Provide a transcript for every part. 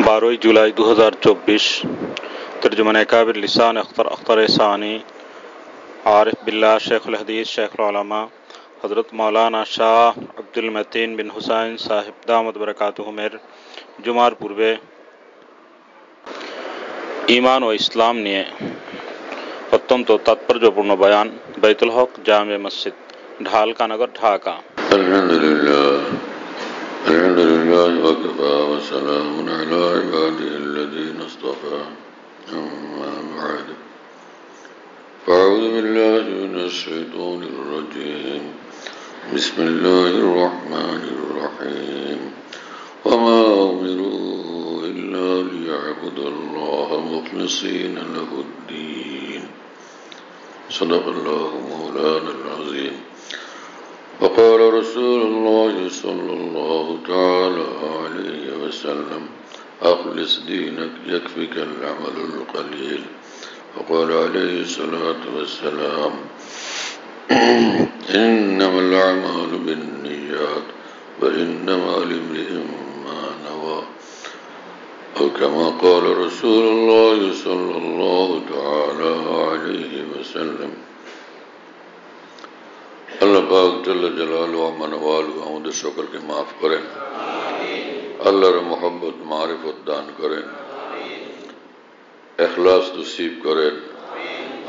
12 जुलाई 2024 तर्जुमान काबिर लिसान अख्तर सानी आरिफ बिल्ला शेखुल हदीस शेखुल उलमा हज़रत मौलाना शाह अब्दुल मतीन बिन हुसैन साहिब दामत बरकातुहुमेर जुमार पूर्वे ईमान व इस्लाम निये অত্যন্ত তাৎপর্যপূর্ণ বয়ান বাইতুল হক জামে মসজিদ ঢালকানগর ঢাকা। আলহামদুলিল্লাহ ওয়া কাফা ওয়া সালামুন আলা ইবাদিহিল্লাযীনা ইসতাফা আম্মা বা'দ ফাআউযু বিল্লাহি মিনাশ শাইতানির রাজীম বিসমিল্লাহির রহমানির রহিম ওয়া মা উমিরু ইল্লা লিয়া'বুদুল্লাহা মুখলিসীনা লাহুদ-দীন সাদাকাল্লাহু মাওলানাল আযীম। وقال رسول الله صلى الله تعالى عليه وسلم أخلص دينك يكفيك العمل القليل. وقال عليه الصلاة والسلام إنما الأعمال بالنيات وإنما لامرئ ما نوى. أو كما قال رسول الله صلى الله تعالى عليه وسلم। আল্লাহ পাক জাল্লা জালালুহু ওয়া মানওয়ালুহু আমাদের সকলকে মাফ করেন, আল্লাহর মহব্বত মারিফত দান করেন, ইখলাস নসিব করেন,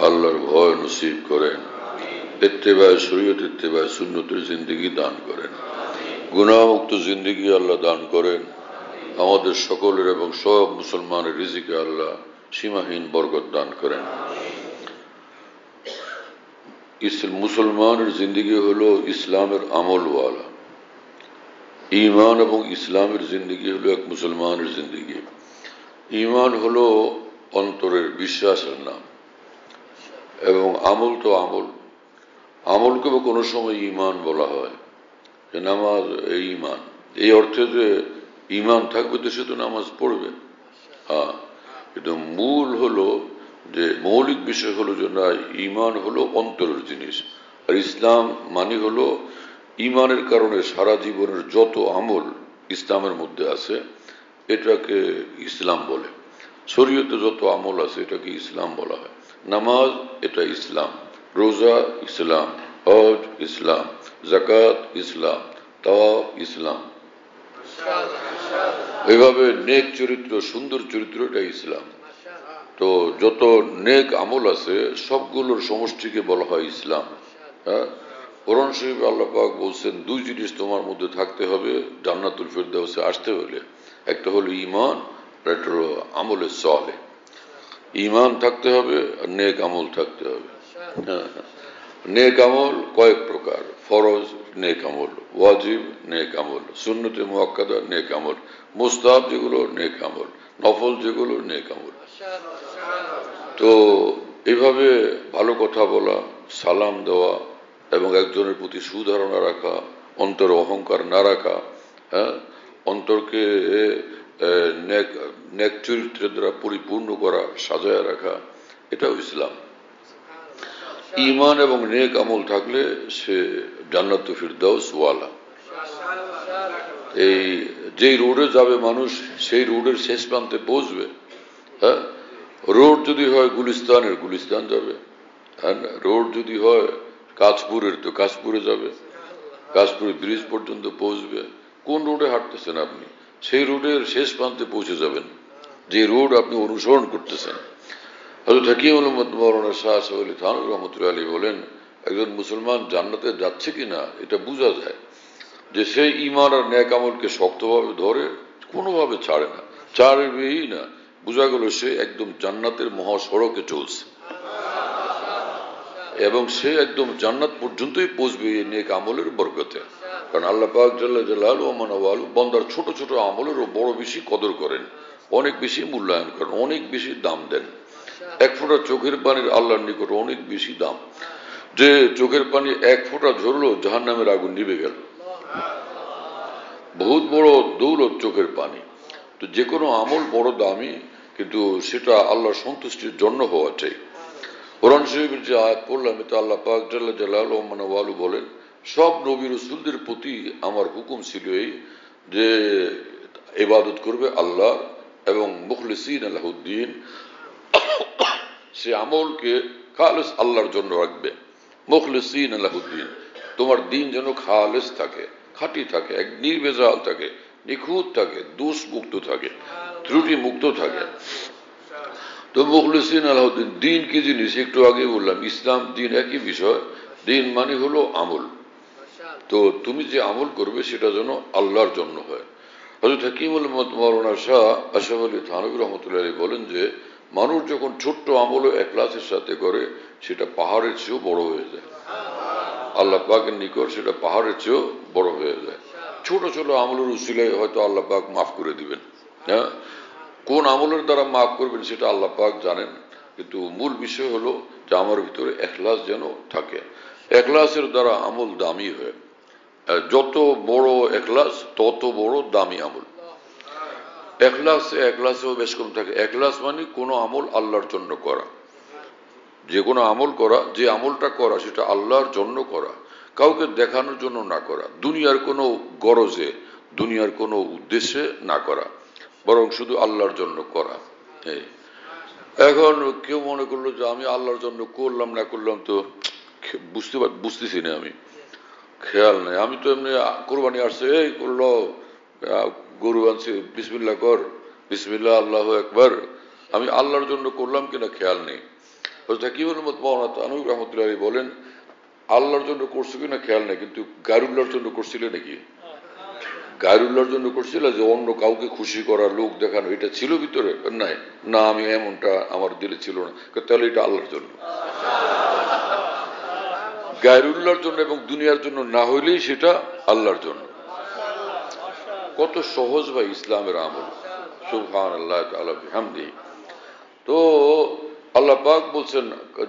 আল্লাহর ভয় নসিব করেন, ইত্তেবায়ে শরীয়ত ইত্তেবায়ে সুন্নতের জিন্দেগি দান করেন, গুনাহমুক্ত জিন্দেগি আল্লাহ দান করেন। আমাদের সকলের এবং সব মুসলমানের রিজিকে আল্লাহ সীমাহীন বরকত দান করেন। মুসলমানের জিন্দিগি হলো ইসলামের আমলওয়ালা। ঈমান এবং ইসলামের জিন্দিগি হলো এক মুসলমানের জিন্দিগি। ঈমান হলো অন্তরের বিশ্বাসের নাম এবং আমল তো আমল। আমলকে কোনো সময় ঈমান বলা হয়, যে নামাজ এই ঈমান, এই অর্থে যে ঈমান থাকবে তো সে তো নামাজ পড়বে। হ্যাঁ, কিন্তু মূল হলো যে মৌলিক বিষয় হলো যে না, ঈমান হলো অন্তরের জিনিস, আর ইসলাম মানে হলো ঈমানের কারণে সারা জীবনের যত আমল ইসলামের মধ্যে আছে এটাকে ইসলাম বলে। শরীয়তে যত আমল আছে এটাকে ইসলাম বলা হয়। নামাজ এটা ইসলাম, রোজা ইসলাম, হজ ইসলাম, যাকাত ইসলাম, তাওয়াফ ইসলাম। এইভাবে নেক চরিত্র, সুন্দর চরিত্র এটা ইসলাম। তো যত নেক আমল আছে সবগুলোর সমষ্টিকে বলা হয় ইসলাম। হ্যাঁ, কোরআন শরীফে আল্লাহ পাক বলছেন দুই জিনিস তোমার মধ্যে থাকতে হবে জান্নাতুল ফিরদাউসে আসতে হলে, একটা হলো ঈমান আর একটা হলো আমলে সালেহ। ঈমান থাকতে হবে আর নেক আমল থাকতে হবে। হ্যাঁ, নেক আমল কয়েক প্রকার: ফরজ নেক আমল, ওয়াজিব নেক আমল, সুন্নতে মুআক্কাদা নেক আমল, মুস্তাহাব যেগুলো নেক আমল, নফল যেগুলো নেক আমল। তো এইভাবে ভালো কথা বলা, সালাম দেওয়া এবং একজনের প্রতি সুধারণা রাখা, অন্তরে অহংকার না রাখা, হ্যাঁ, অন্তরকে নেক চরিত্রের দ্বারা পরিপূর্ণ করা, সাজায় রাখা, এটাও ইসলাম। ঈমান এবং নেক আমল থাকলে সে জান্নাতুল ফিরদাউস ওয়ালা। এই যেই রোডে যাবে মানুষ সেই রোডের শেষ প্রান্তে পৌঁছবে। হ্যাঁ, রোড যদি হয় গুলিস্তানের, গুলিস্তান যাবে। হ্যাঁ, রোড যদি হয় কাঁচপুরের, তো কাঁচপুরে যাবে, কাঁচপুরের ব্রিজ পর্যন্ত পৌঁছবে। কোন রোডে হাঁটতেছেন আপনি, সেই রোডের শেষ প্রান্তে পৌঁছে যাবেন, যে রোড আপনি অনুসরণ করতেছেন। হযরত হাকিম মাওলানা শাহ সাহেব আলী থানভী রহমাতুল্লাহ আলাইহি বলেন, একজন মুসলমান জান্নাতে যাচ্ছে কিনা এটা বোঝা যায় যে সে ঈমান আর নেক আমলকে শক্তভাবে ধরে, কোনোভাবে ছাড়ে না, ছাড়বেই না। বোঝা গেল সে একদম জান্নাতের মহাসড়কে চলছে এবং সে একদম জান্নাত পর্যন্তই পৌঁছবে এই নেক আমলের বরকতে। কারণ আল্লাহ পাক জাল্লা জালালুহু ওয়া মানওয়ালুহু বান্দার ছোট ছোট আমলেরও বড় বেশি কদর করেন, অনেক বেশি মূল্যায়ন করেন, অনেক বেশি দাম দেন। এক ফোঁটা চোখের পানির আল্লাহর নিকট অনেক বেশি দাম। যে চোখের পানি এক ফোঁটা ঝরলো জাহান্নামের আগুন নিভে গেল। বহুত বড় দৌলত চোখের পানি। তো যে কোনো আমল বড় দামি, কিন্তু সেটা আল্লাহর সন্তুষ্টির জন্য হওয়া চাই। কোরআন শরীফের যে আয়াত পড়লাম এতে আল্লাহ পাক জাল্লা জালালুহু ওয়া মানওয়ালুহু বলেন, সব নবী রাসূলদের প্রতি আমার হুকুম ছিল এই যে ইবাদত করবে আল্লাহ এবং মুখলিসিন আলাহুদ্দিন, সে আমলকে খালেস আল্লাহর জন্য রাখবে। মুখলিসিন আলাহুদ্দিন, তোমার দিন যেন খালেস থাকে, খাঁটি থাকে, এক নির্ভেজাল থাকে, নিখুঁত থাকে, দোষ মুক্ত থাকে, ত্রুটি মুক্ত থাকে। তো মুখলিসিন আলাহুদ্দিন, দিন কি জিনিস একটু আগে বললাম, ইসলাম দিন একই বিষয়। দিন মানে হলো আমল। তো তুমি যে আমল করবে সেটা যেন আল্লাহর জন্য হয়। হযরত হাকিমুল উম্মত মাওলানা শাহ আশরাফ আলী থানভী রহমতুল্লাহ আলাইহি বলেন যে মানুষ যখন ছোট্ট আমলও ইখলাসের সাথে করে সেটা পাহাড়ের চেয়েও বড় হয়ে যায়। আল্লাহ পাকের নিকট সেটা পাহাড়ের চেয়েও বড় হয়ে যায়। ছোট ছোট আমলের উসিলায় হয়তো আল্লাহ পাক মাফ করে দিবেন। হ্যাঁ, কোন আমলের দ্বারা মাফ করবেন সেটা আল্লাহ পাক জানেন, কিন্তু মূল বিষয় হলো যে আমার ভিতরে ইখলাস যেন থাকে। ইখলাসের দ্বারা আমল দামি হয়। যত বড় ইখলাস তত বড় দামি আমল। ইখলাসেও বেশ কম থাকে। ইখলাস মানে কোনো আমল আল্লাহর জন্য করা, যে কোনো আমল করা, যে আমলটা করা সেটা আল্লাহর জন্য করা, কাউকে দেখানোর জন্য না করা, দুনিয়ার কোনো গরজে, দুনিয়ার কোনো উদ্দেশ্যে না করা, বরং শুধু আল্লাহর জন্য করা। এখন কেউ মনে করলো যে আমি আল্লাহর জন্য করলাম না করলাম তো বুঝতেছি না, আমি খেয়াল নাই, আমি তো এমনি কোরবানি আসছে এই করলো, গরু আনছে বিসমিল্লাহ কর, বিসমিল্লাহ আল্লাহু আকবার, আমি আল্লাহর জন্য করলাম কিনা খেয়াল নেই। হযরত হাকিমুল উম্মত মাওলানা থানভী রাহমাতুল্লাহি আলাইহি বলেন আল্লাহর জন্য করছো কিনা খেয়াল নেই, কিন্তু গায়রুল্লাহর জন্য করছিলে নাকি? গায়রুল্লাহর জন্য করছিল, যে অন্য কাউকে খুশি করা, লোক দেখানো, এটা ছিল ভিতরে? নাই, না আমি এমনটা আমার দিলে ছিল না। তাহলে এটা আল্লাহর জন্য, গায়রুল্লাহর জন্য এবং দুনিয়ার জন্য না হইলেই সেটা আল্লাহর জন্য। কত সহজ ভাই ইসলামের আমল, সুবহানাল্লাহ তাআলা বিহামদিহি। তো আল্লাহ পাক বলছেন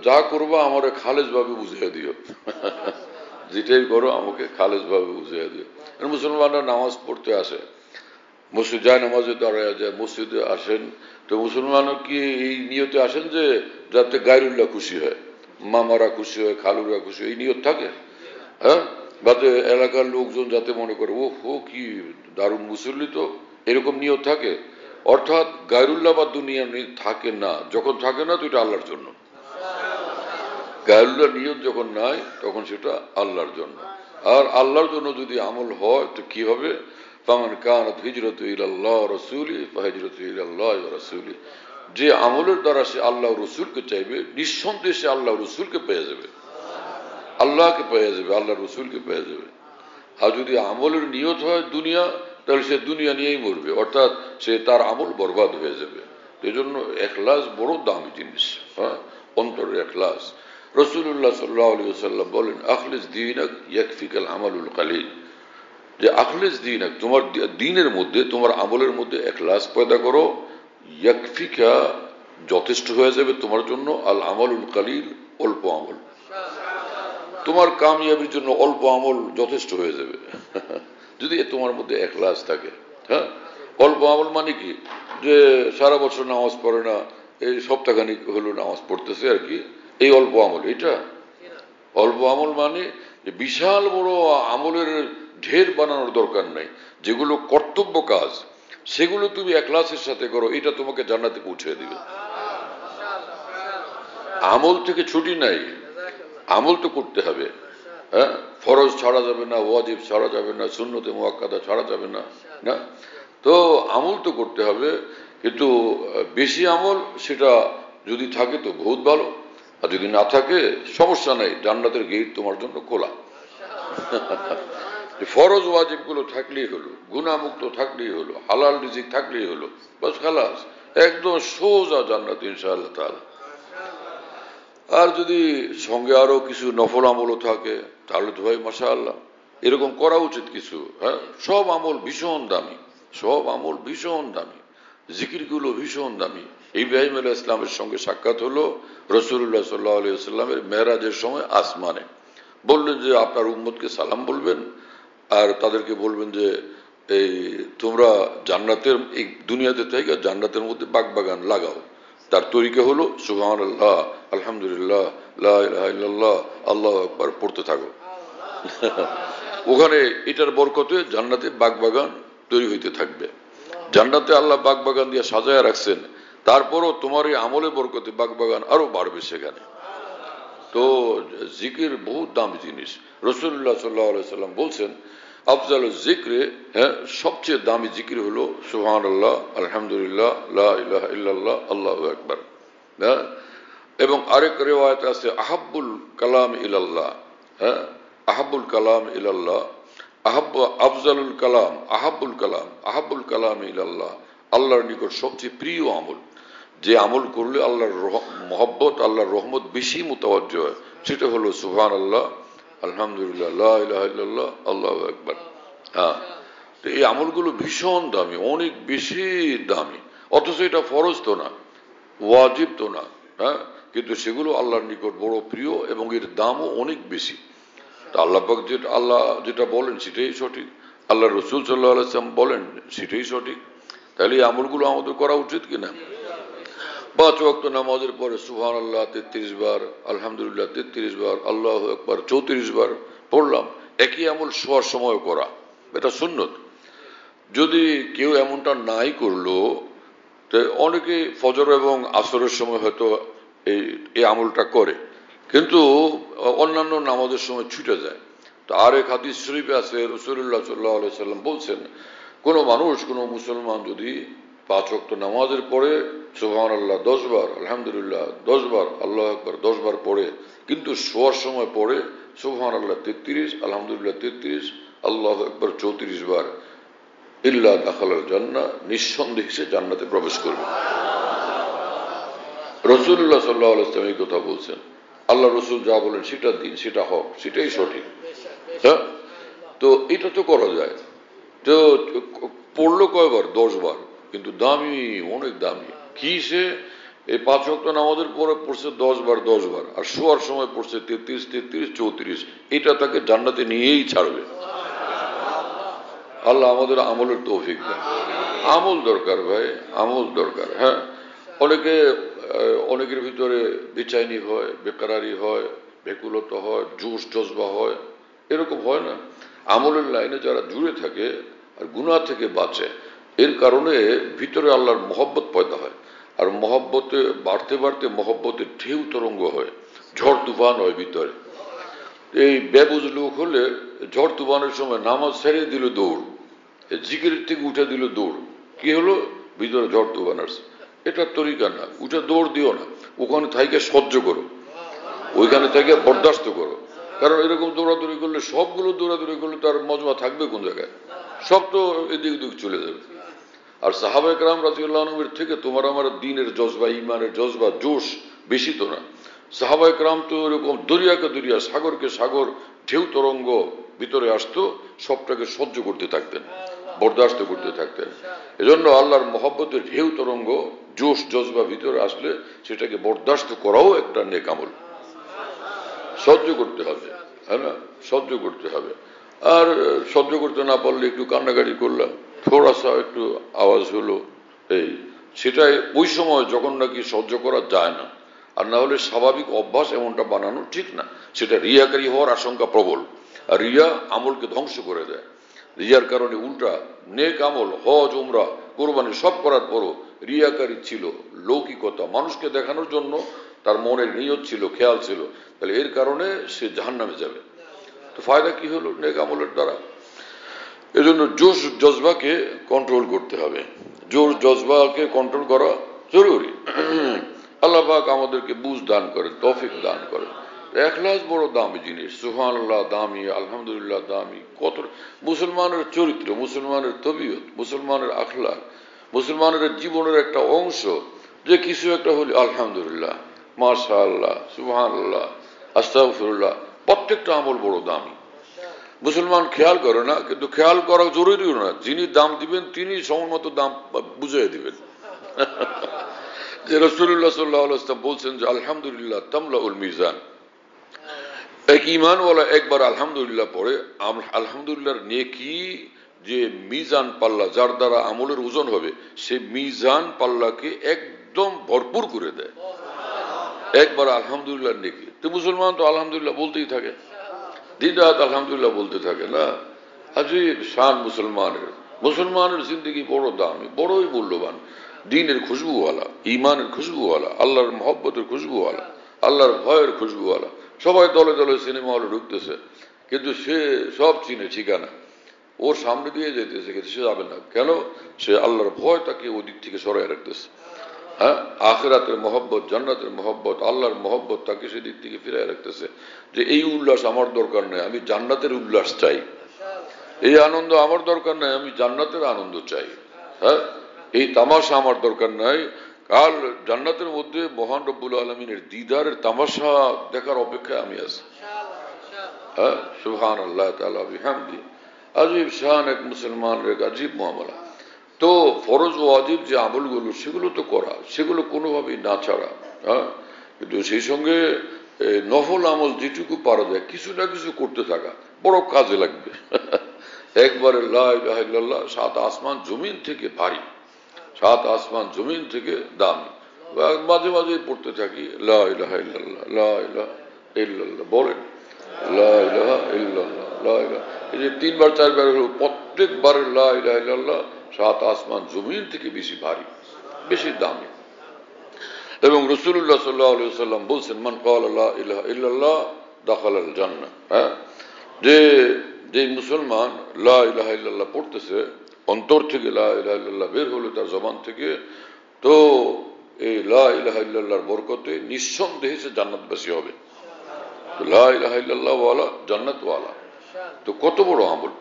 যা করবা আমারে খালেস ভাবে বুঝিয়ে দিও, যেটাই করো আমাকে খালেস ভাবে বুঝিয়ে দিও। মুসলমানরা নামাজ পড়তে আসে, মসজিদ যায়, নামাজে দাঁড়ায় যায়, মসজিদে আসেন, তো মুসলমানও কি এই নিয়তে আসেন যে যাতে গায়রুল্লাহ খুশি হয়, মামারা খুশি হয়, খালুরা খুশি হয়, এই নিয়ত থাকে? হ্যাঁ, যাতে এলাকার লোকজন যাতে মনে করে ও হো কি দারুণ মুসল্লি, তো এরকম নিয়ত থাকে। অর্থাৎ গায়রুল্লাহ বা দুনিয়া থাকে না, যখন থাকে না তো এটা আল্লাহর জন্য। গায়রুল্লাহ নিয়ত যখন নাই তখন সেটা আল্লাহর জন্য। আর আল্লাহর জন্য যদি আমল হয় তো কি হবে? ফামান কানাত হিজরাতু ইলাল্লাহ ওয়া রাসূলি ফাহিজরাতু ইলাল্লাহ ওয়া রাসূলি, যে আমলের দ্বারা সে আল্লাহ রাসূলকে চাইবে নিঃসন্দেহে সে আল্লাহ রাসূলকে পেয়ে যাবে, আল্লাহকে পেয়ে যাবে, আল্লাহ রাসূলকে পেয়ে যাবে। আর যদি আমলের নিয়ত হয় দুনিয়া, তাহলে সে দুনিয়া নিয়েই মরবে, অর্থাৎ সে তার আমল বরবাদ হয়ে যাবে। এই জন্য ইখলাস বড় দামি জিনিস। হ্যাঁ, অন্তরের ইখলাস। রাসূলুল্লাহ সাল্লাল্লাহু আলাইহি ওয়াসাল্লাম বলেন আখলিস দীনাক ইয়াকফিকাল আমালুল কালিল, যে আখলিস দীনাক, তোমার দ্বীনের মধ্যে, তোমার আমলের মধ্যে ইখলাস পয়দা করো, ইয়াকফিকা, যথেষ্ট হয়ে যাবে তোমার জন্য, আল আমালুল কালিল, অল্প আমল। তোমার কামিয়াবির জন্য অল্প আমল যথেষ্ট হয়ে যাবে যদি তোমার মধ্যে ইখলাস থাকে। হ্যাঁ, অল্প আমল মানে কি? যে সারা বছর নামাজ পড়ে না, এই সপ্তাহখানিক হলো নামাজ পড়তেছে আর কি, এই অল্প আমল? এটা অল্প আমল মানে যে বিশাল বড় আমলের ঢের বানানোর দরকার নাই, যেগুলো কর্তব্য কাজ সেগুলো তুমি ইখলাসের সাথে করো, এটা তোমাকে জান্নাতে পৌঁছে দিবে। আমল থেকে ছুটি নাই, আমল তো করতে হবে। হ্যাঁ, ফরজ ছাড়া যাবে না, ওয়াজিব ছাড়া যাবে না, সুন্নতে মুআক্কাদা ছাড়া যাবে না, না? তো আমল তো করতে হবে, কিন্তু বেশি আমল সেটা যদি থাকে তো বহুত ভালো, আর যদি না থাকে সমস্যা নাই, জান্নাতের গেট তোমার জন্য খোলা। ফরজ ওয়াজিব গুলো থাকলেই হলো, গুনাহমুক্ত থাকলেই হলো, হালাল রিজিক থাকলেই হলো, বাস খালাস, একদম সোজা জান্নাত ইনশাআল্লাহ তাআলা। আর যদি সঙ্গে আরো কিছু নফল আমলও থাকে তাহলে তো ভাই মাশাআল্লাহ, এরকম করা উচিত কিছু। হ্যাঁ, সব আমল ভীষণ দামি, সব আমল ভীষণ দামি, জিকির গুলো ভীষণ দামি। ইব্রাহিম আলাইহিস সালামের সঙ্গে সাক্ষাৎ হলো রাসূলুল্লাহ সাল্লাল্লাহু আলাইহি ওয়াসাল্লামের মেরাজের সময় আসমানে। বললেন যে আপনার উম্মতকে সালাম বলবেন আর তাদেরকে বলবেন যে এই তোমরা জান্নাতের, এই দুনিয়াতে থেকে জান্নাতের মধ্যে বাগবাগান লাগাও। তার তরিকা হলো সুবহানাল্লাহ, আলহামদুলিল্লাহ, লা ইলাহা ইল্লাল্লাহ, আল্লাহু আকবার পড়তে থাকো। ওখানে এটার বরকতে জান্নাতে বাগবাগান তৈরি হইতে থাকবে। জান্নাতে আল্লাহ বাগবাগান দিয়ে সাজায় রাখছেন, তারপরও তোমার এই আমলের বরকতে বাগবাগান আরো বাড়বে সেখানে। তো জিকির বহুত দামি জিনিস। রাসূলুল্লাহ সাল্লাল্লাহু আলাইহি সাল্লাম বলছেন আফজালু যিকরে, সবচেয়ে দামি জিকির হলো সুবহানাল্লাহ, আলহামদুলিল্লাহ, লা ইলাহা ইল্লাল্লাহ, আল্লাহু আকবার। এবং আরেক রিওয়ায়াত আছে আহাব্বুল কালাম ইলাল্লাহ, আহাব্বুল কালাম ইলাল্লাহ, আফজালুল কালাম আহাব্বুল কালাম, আহাব্বুল কালাম ইলাল্লাহ, আল্লাহর নিকট সবচেয়ে প্রিয় আমল, যে আমল করলে আল্লাহর মহব্বত, আল্লাহর রহমত বেশি মুতাওয়াজ্জহ হয়, সেটা হলো সুবহানাল্লাহ, আলহামদুলিল্লাহ, লা ইলাহা ইল্লাল্লাহ, আল্লাহু আকবার। তো এই আমলগুলো ভীষণ দামি, অনেক বেশি দামি, অথচ এটা ফরজ তো না, ওয়াজিব তো না, কিন্তু সেগুলো আল্লাহর নিকট বড় প্রিয় এবং এর দামও অনেক বেশি। তা আল্লাহ পাক যেটা বলেন সেটাই সঠিক, আল্লাহ রাসূল সাল্লাল্লাহু আলাইহি ওয়াসাল্লাম বলেন সেটাই সঠিক। তাহলে এই আমলগুলো আমাদের করা উচিত কিনা? 5 ওয়াক্ত নামাজের পরে সুবহানাল্লাহ 33 বার, আলহামদুলিল্লাহ 33 বার, আল্লাহু আকবার 34 বার পড়লাম। একই আমল শোয়ার সময় করা, এটা সুন্নত। যদি কেউ এমনটা নাই করলো, তো অনেকে ফজর এবং আসরের সময় হয়তো এই আমলটা করে, কিন্তু অন্যান্য নামাজের সময় ছুটে যায়। তো আরেক হাদিস শরীফে আছে রাসূলুল্লাহ সাল্লাল্লাহু আলাইহি সাল্লাম বলছেন, কোন মানুষ, কোন মুসলমান যদি 5 ওয়াক্ত নামাজের পরে সুবহানাল্লাহ 10 বার, আলহামদুলিল্লাহ 10 বার, আল্লাহু আকবার 10 বার পড়ে, কিন্তু শোয়ার সময় পড়ে সুবহানাল্লাহ 33, আলহামদুলিল্লাহ 33, আল্লাহু আকবার 34 বার, ইল্লা দাখালাল জান্নাহ, নিঃসন্দেহে সে জান্নাতে প্রবেশ করবে। রাসূলুল্লাহ সাল্লাল্লাহু আলাইহি ওয়াসাল্লাম এই কথা বলছেন। আল্লাহ রাসূল যা বলেন সেটা দিন, সেটা হক, সেটাই সঠিক। তো এটা তো করা যায়। তো পড়লো কয়বার? 10 বার, কিন্তু দামি, অনেক দামি। কি সে এই 5 ওয়াক্ত নামাজের পরে পড়ছে 10 বার 10 বার, আর শোয়ার সময় পড়ছে 33, 33, 34, এটা তাকে জান্নাতে নিয়েই ছাড়বে। আল্লাহ আমাদের আমলের তৌফিক দেন। আমল দরকার ভাই, আমল দরকার। অনেকের ভিতরে বেচাইনি হয়, বেকারারি হয়, বেকুলতা হয়, জোশ জজবা হয়, এরকম হয় না? আমলের লাইনে যারা জুড়ে থাকে আর গুনাহ থেকে বাঁচে, এর কারণে ভিতরে আল্লাহর মহব্বত পয়দা হয়, আর মহব্বতে বাড়তে বাড়তে মহব্বতের ঢেউ তরঙ্গ হয়, ঝড় তুফান হয় ভিতরে। এই বেবুজ লোক হলে ঝড় তুফানের সময় নামাজ ছেড়ে দিল দৌড়, জিকিরের থেকে উঠে দিল দৌড়, কি হলো? ভিতরে ঝড় তুফান আসছে। এটা তরিকা না, উঠে দৌড় দিও না, ওখানে থাইকে সহ্য করো, ওইখানে থেকে বরদাস্ত করো। কারণ এরকম দৌড়াদৌড়ি করলে, সবগুলো দৌড়াদৌড়ি করলে তার মজমা থাকবে কোন জায়গায়? সব তো এদিক ওদিক চলে যাবে। আর সাহাবায়ে কেরাম রাদিয়াল্লাহু আনহুর থেকে তোমার আমার দ্বীনের জজবা, ঈমানের জজবা, জোশ বেশি তো না। সাহাবায়ে কেরাম তো এরকম দরিয়াকে দরিয়া, সাগরকে সাগর, ঢেউ তরঙ্গ ভিতরে আসতো, সবটাকে সহ্য করতে থাকতেন, বরদাস্ত করতে থাকতেন। এজন্য আল্লাহর মহব্বতের ঢেউ তরঙ্গ, জোশ জজবা ভিতরে আসলে সেটাকে বরদাস্ত করাও একটা নেক আমল। সহ্য করতে হবে, হ্যাঁ না? সহ্য করতে হবে। আর সহ্য করতে না পারলে একটু কান্নাকাটি করলাম, থোড়াসা একটু আওয়াজ হলো, সেটাই ওই সময় যখন নাকি সহ্য করা যায় না। আর না হলে স্বাভাবিক অভ্যাস এমনটা বানানো ঠিক না, সেটা রিয়াকারী হওয়ার আশঙ্কা প্রবল। আর রিয়া আমলকে ধ্বংস করে দেয়। রিয়ার কারণে উল্টা নেক আমল, হজ, উমরা, কোরবানি সব করার পরও রিয়াকারী ছিল, লৌকিকতা, মানুষকে দেখানোর জন্য তার মনের নিয়ত ছিল, খেয়াল ছিল, তাহলে এর কারণে সে জাহান্নামে যাবে। তো ফায়দা কি হলো নেক আমলের দ্বারা? এজন্য জোশ জজবাকে কন্ট্রোল করতে হবে, জোশ জজবাকে কন্ট্রোল করা জরুরি। আল্লাহ পাক আমাদেরকে বুঝ দান করেন, তৌফিক দান করেন। ইখলাস বড় দামি জিনিস। সুবহানাল্লাহ দামি, আলহামদুলিল্লাহ দামি। কত মুসলমানের চরিত্র, মুসলমানের তবিয়ত, মুসলমানের আখলাক, মুসলমানের জীবনের একটা অংশ, যে কিছু একটা হলে আলহামদুলিল্লাহ, মাশাআল্লাহ, সুবহানাল্লাহ, আস্তাগফিরুল্লাহ, প্রত্যেকটা আমল বড় দামি। মুসলমান খেয়াল করে না, কিন্তু খেয়াল করা জরুরিও না। যিনি দাম দিবেন তিনি সময়মতো দাম বুঝিয়ে দিবেন। যে রাসূলুল্লাহ সাল্লাল্লাহু আলাইহি ওয়াসাল্লাম বলছেন যে আলহামদুলিল্লাহ তামলাউল মিজান। এক ঈমানওয়ালা একবার আলহামদুলিল্লাহ পড়ে, আলহামদুলিল্লাহর নেকি যে মিজান পাল্লা, যার দ্বারা আমলের ওজন হবে, সে মিজান পাল্লাকে একদম ভরপুর করে দেয় একবার আলহামদুলিল্লাহর নেকি। তো মুসলমান তো আলহামদুলিল্লাহ বলতেই থাকে, দিন রাত আলহামদুলিল্লাহ বলতে থাকে না। আজীব শান মুসলমানের, মুসলমানের জিন্দগি বড় দামি, বড়ই মূল্যবান, দ্বীনের খুশবুওয়ালা, ঈমানের খুশবুওয়ালা, আল্লাহর মহব্বতের খুশবুওয়ালা, আল্লাহর ভয়ের খুশবুওয়ালা। সবাই দলে দলে সিনেমা হলে ঢুকতেছে, কিন্তু সে সব চিনে ঠিকানা, ওর সামনে দিয়ে যেতেছে, কিন্তু সে যাবে না। কেন? সে আল্লাহর ভয় তাকে ওই দিক থেকে সরাই রাখতেছে। হ্যাঁ, আখিরাতের মহব্বত, জান্নাতের মহব্বত, আল্লাহর মহব্বত তাকে সেদিক থেকে ফিরাই রাখতেছে যে এই উল্লাস আমার দরকার নেই, আমি জান্নাতের উল্লাস চাই। এই আনন্দ আমার দরকার নাই, আমি জান্নাতের আনন্দ চাই। হ্যাঁ, এই তামাশা আমার দরকার নাই। কাল জান্নাতের মধ্যে মহান রব্বুল আলমিনের দিদারের তামাশা দেখার অপেক্ষায় আমি আছি। হ্যাঁ, সুবহানাল্লাহ তাআলা বিহামদি। আজীব শান এক মুসলমানের এক আজীব মামলা। তো ফরজ ও ওয়াজিব যে আমলগুলো সেগুলো তো করা, সেগুলো কোনোভাবেই না ছাড়া। হ্যাঁ, কিন্তু সেই সঙ্গে নফল আমল যেটুকু পারা যায় কিছু না কিছু করতে থাকা বড় কাজে লাগবে। একবারে লা ইলাহা ইল্লাল্লাহ 7 আসমান জমিন থেকে ভারী, 7 আসমান জমিন থেকে দামি। মাঝে মাঝে পড়তে থাকি লা ইলাহা ইল্লাল্লাহ, লা ইলাহা ইল্লাল্লাহ। বলেন লা ইলাহা ইল্লাল্লাহ, লা ইলাহা। এই যে 3 বার 4 বার হলো, প্রত্যেকবার লা ইলাহা ইল্লাল্লাহ 7 আসমান জমিন থেকে বেশি ভারী, বেশি দামি। এবং রাসূলুল্লাহ সাল্লাল্লাহু আলাইহি ওয়াসাল্লাম বলেছেন, মান ক্বালা লা ইলাহা ইল্লাল্লাহ দাখালাল জান্নাহ। হ্যাঁ, যে মুসলমান লা ইলাহা ইল্লাল্লাহ পড়তেছে, অন্তর থেকে লা ইলাহা ইল্লাল্লাহ বের হলো তার জবান থেকে, তো এই লা ইলাহা ইল্লাল্লাহর বরকতে নিঃসন্দেহে সে জান্নাতবাসী হবে। লা ইলাহা ইল্লাল্লাহ ওয়ালা জান্নাত ওয়ালা। তো কত বড় আমল।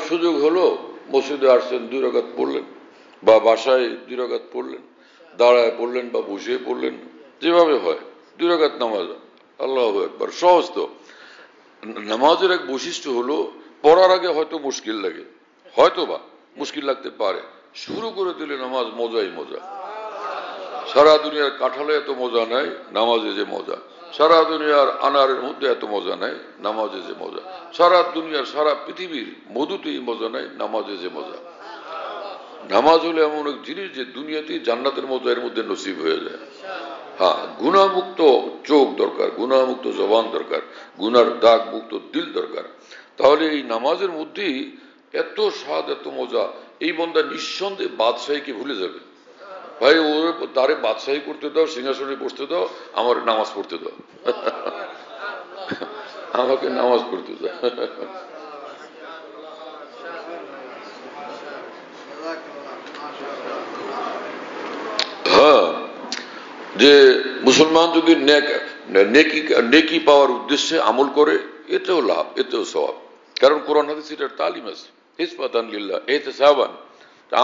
সুযোগ হলো মসজিদে আসছেন, 2 রাকাত পড়লেন, বা বাসায় 2 রাকাত পড়লেন, দাঁড়ায় পড়লেন বা বসে পড়লেন, যেভাবে হয় 2 রাকাত নামাজ। আল্লাহু আকবার। সহজ তো। নামাজের এক বৈশিষ্ট্য হলো পড়ার আগে হয়তো মুশকিল লাগে, হয়তো বা মুশকিল লাগতে পারে, শুরু করে দিলে নামাজ মজাই মজা। সারা দুনিয়ার কাঁঠালে এত মজা নাই, নামাজে যে মজা। সারা দুনিয়ার আনারের মধ্যে এত মজা নাই, নামাজে যে মজা। সারা দুনিয়ার, সারা পৃথিবীর মধুতেই মজা নাই, নামাজে যে মজা। নামাজ হলো এমন এক জিনিস যে দুনিয়াতেই জান্নাতের মতো এর মধ্যে নসিব হয়ে যায়। হ্যাঁ, গুনাহমুক্ত চোখ দরকার, গুনাহমুক্ত জবান দরকার, গুনার দাগ মুক্ত দিল দরকার। তাহলে এই নামাজের মধ্যেই এত স্বাদ, এত মজা। এই বন্দা নিঃসন্দেহে বাদশাহীকে ভুলে যাবে। ভাই, ওর তারে বাদশাহী করতে দাও, সিংহাসনে বসতে দাও, আমার নামাজ পড়তে দাও। আমাকে নামাজ পড়তে দাও। হ্যাঁ, যে মুসলমান যদি নেকি পাওয়ার উদ্দেশ্যে আমল করে, এতেও লাভ, এতেও সওয়াব। কারণ কোরআন হাদিসে এটার তালিম আছে, হিসবাতান লিল্লাহ ইহতিসাবান।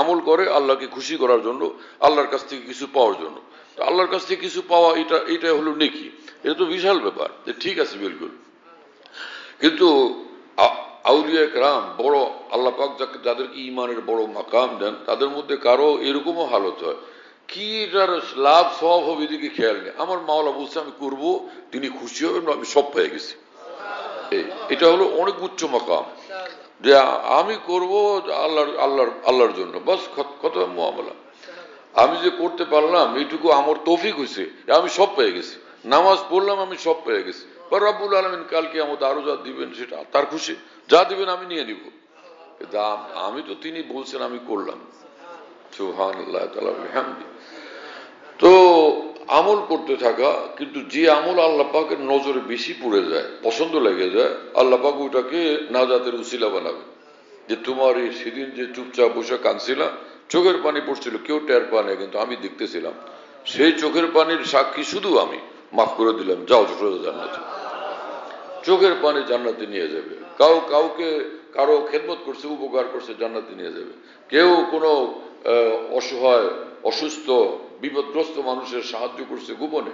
আমল করে আল্লাহকে খুশি করার জন্য, আল্লাহর কাছ থেকে কিছু পাওয়ার জন্য। আল্লাহর কাছ থেকে কিছু পাওয়া, এটা হলো নেকি। এটা তো বিশাল ব্যাপার। ঠিক আছে, বিলকুল। কিন্তু আউলিয়া কেরাম, বড় আল্লাহ পাক যাদেরকে ঈমানের বড় মাকাম দেন, তাদের মধ্যে কারো এরকমও হালত হয়, কি এটার লাভ সব হবে এদিকে খেয়াল নেই। আমার মাওলা বলছে আমি করবো, তিনি খুশি হবেন, আমি সব পেয়ে গেছি। এটা হলো অনেক উচ্চ মাকাম, যে আমি করবো আল্লাহর জন্য, বাস কত মুআমালা। আমি যে করতে পারলাম এইটুকু আমার তৌফিক হয়েছে, আমি সব পেয়ে গেছি। নামাজ পড়লাম, আমি সব পেয়ে গেছি। রব্বুল আলামিন কালকে আমাদের আরো যা দিবেন সেটা তার খুশি, যা দিবেন আমি নিয়ে নিব। আমি তো তিনি বলছেন, আমি করলাম। সুবহানাল্লাহ তাআলা বিহামদি। তো আমল করতে থাকা, কিন্তু যে আমল আল্লাহ পাকের নজরে বেশি পড়ে যায়, পছন্দ লেগে যায়, আল্লাহ পাক ওইটাকে নাজাতের উসিলা বানাবে। যে তোমার এই সেদিন যে চুপচাপ বসে কাঁদছিলাম, চোখের পানি পড়ছিল, কেউ টের পায় না, কিন্তু আমি দেখতেছিলাম, সেই চোখের পানির সাক্ষী শুধু আমি, মাফ করে দিলাম, যাও জান্নাতে। চোখের পানি জান্নাতে নিয়ে যাবে। কাউকে কারো খেদমত করছে, উপকার করছে, জান্নাতে নিয়ে যাবে। কেউ কোনো অসহায়, অসুস্থ, বিপদগ্রস্ত মানুষের সাহায্য করছে গোপনে,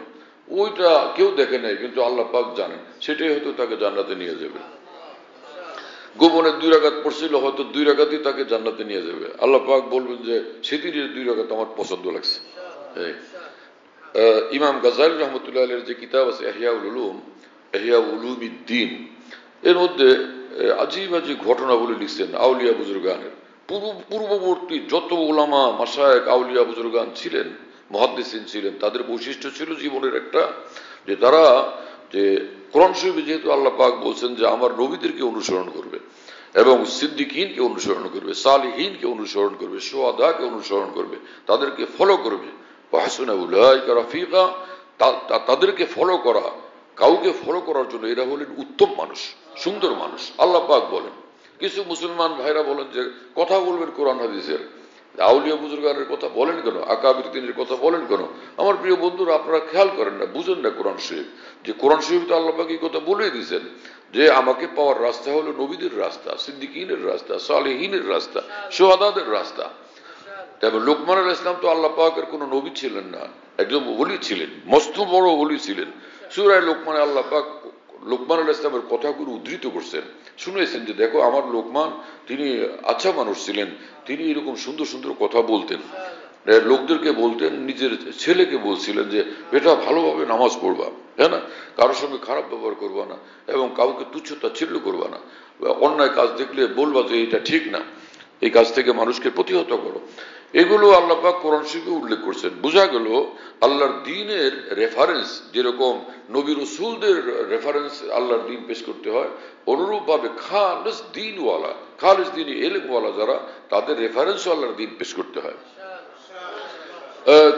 ওইটা কেউ দেখে নাই, কিন্তু আল্লাহ পাক জানেন, সেটাই হয়তো তাকে জান্নাতে নিয়ে যাবে। গোপনে 2 রাকাত পড়ছিল, হয়তো 2 রাকাতই তাকে জান্নাতে নিয়ে যাবে। আল্লাহ পাক বলবেন যে সেদিনের 2 রাকাত আমার পছন্দ লাগছে। ইমাম গাজ্জালী রহমতুল্লাহ আলাইহির যে কিতাব আছে ইহয়া উলুমিদ্দিন, এর মধ্যে আজীব আজীব ঘটনাবলী লিখছেন আউলিয়া বুজুর্গানের। পূর্ববর্তী যত উলামা মাশায়েখ আউলিয়া বুজুর্গান ছিলেন, মুহাদ্দিসিন ছিলেন, তাদের বৈশিষ্ট্য ছিল জীবনের একটা, যে তারা, যে কোরআন শরীফে যেহেতু আল্লাহ পাক বলছেন যে আমার নবীদেরকে অনুসরণ করবে, এবং সিদ্দিকিনকে অনুসরণ করবে, সালিহিনকে অনুসরণ করবে, শুহাদাকে অনুসরণ করবে, তাদেরকে ফলো করবে। ওয়াহসুনা উলাইকা রাফিকা, তাদেরকে ফলো করা, কাউকে ফলো করার জন্য এরা হলেন উত্তম মানুষ, সুন্দর মানুষ। আল্লাহ পাক বলেন, কিছু মুসলমান ভাইরা বলেন যে কথা বলবেন কোরআন হাদিসের, আউলিয়া বুজুর্গানের কথা বলেন কেন, আকাবির দিনের কথা বলেন কেন? আমার প্রিয় বন্ধুরা, আপনারা খেয়াল করেন না, বুঝেন না কোরআন শরীফ, যে কোরআন শরীফ তো আল্লাহ পাক এই কথা বলে দিয়েছেন যে আমাকে পাওয়ার রাস্তা হলো নবীদের রাস্তা, সিদ্দিকিনের রাস্তা, সালেহিনের রাস্তা, শুহাদাদের রাস্তা। তবে লোকমান আলাইহিস সালাম তো আল্লাহ পাকের কোনো নবী ছিলেন না, একজন ওলি ছিলেন, মস্ত বড় ওলি ছিলেন। সূরা লোকমানে আল্লাহ পাক লোকমান আলাইহিস সালামের কথাগুলো উদ্ধৃত করছেন, শুনেছেন যে দেখো আমার লোকমান, তিনি আচ্ছা মানুষ ছিলেন, তিনি এরকম সুন্দর সুন্দর কথা বলতেন, লোকদেরকে বলতেন, নিজের ছেলেকে বলছিলেন যে বেটা ভালোভাবে নামাজ পড়বা, হ্যাঁ না, কারোর সঙ্গে খারাপ ব্যবহার করবা না, এবং কাউকে তুচ্ছ-তাচ্ছিল্য করবা না, অন্যায় কাজ দেখলে বলবা যে এটা ঠিক না, এই কাজ থেকে মানুষকে প্রতিহত করো। এগুলো আল্লাহ পাক কোরআন শরীফে উল্লেখ করছেন। বোঝা গেল আল্লাহর দ্বীনের রেফারেন্স যেরকম নবী রাসূলদের রেফারেন্স আল্লাহর দ্বীন পেশ করতে হয়, অনুরূপভাবে খালিস দ্বীনওয়ালা, খালিস দ্বীনি ইলমওয়ালা যারা, তাদের রেফারেন্সও আল্লাহর দ্বীন পেশ করতে হয়।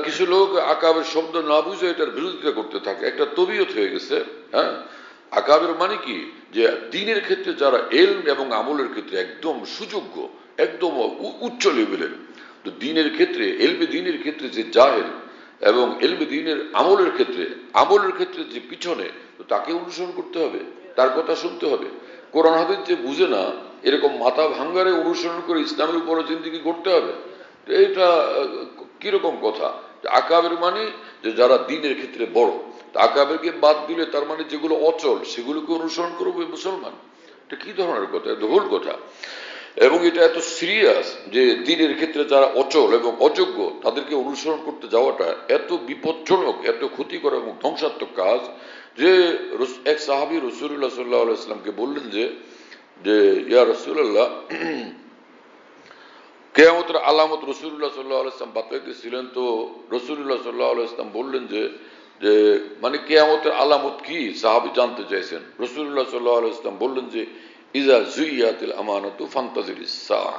কিছু লোক আকাবের শব্দ না বুঝে এটার বিরোধিতা করতে থাকে, একটা তবিয়ত হয়ে গেছে। হ্যাঁ, আকাবের মানে কি, যে দ্বীনের ক্ষেত্রে যারা ইলম এবং আমলের ক্ষেত্রে একদম সুযোগ্য, একদম উচ্চ লেভেলের, তো দ্বীনের ক্ষেত্রে, ইলমে দ্বীনের ক্ষেত্রে যে জাহেল এবং ইলমে দ্বীনের আমলের ক্ষেত্রে যে পিছনে, তো তাকে অনুসরণ করতে হবে, তার কথা শুনতে হবে। কোরআন হাদিস যে বুঝে না, এরকম মাথা ভাঙ্গারে অনুসরণ করে ইসলামের উপরে জিন্দেগি করতে হবে, এটা কিরকম কথা? আকাবের মানে যে যারা দ্বীনের ক্ষেত্রে বড়, আকাবেরকে বাদ দিলে তার মানে যেগুলো অচল সেগুলোকে অনুসরণ করবে মুসলমান। এটা কি ধরনের কথা? এটা ভুল কথা। এবং এটা এত সিরিয়াস যে দ্বীনের ক্ষেত্রে যারা অচল এবং অযোগ্য তাদেরকে অনুসরণ করতে যাওয়াটা এত বিপজ্জনক, এত ক্ষতিকর এবং ধ্বংসাত্মক কাজ, যে এক সাহাবী রাসূলুল্লাহ সাল্লাল্লাহু আলাইহি ওয়াসাল্লামকে বললেন যে ইয়া রাসূলুল্লাহ, কিয়ামতের আলামত রাসূলুল্লাহ সাল্লাল্লাহু আলাইহি ওয়াসাল্লাম বাতাইতেছিলেন। তো রাসূলুল্লাহ সাল্লাল্লাহু আলাইহি ওয়াসাল্লাম বললেন যে মানে কিয়ামতের আলামত কি? সাহাবী জানতে চাইছেন। রাসূলুল্লাহ সাল্লাল্লাহু আলাইহি ওয়াসাল্লাম বললেন যে ইজা জুইয়াতিল আমানাতু ফান্তাজিরিস সাআ,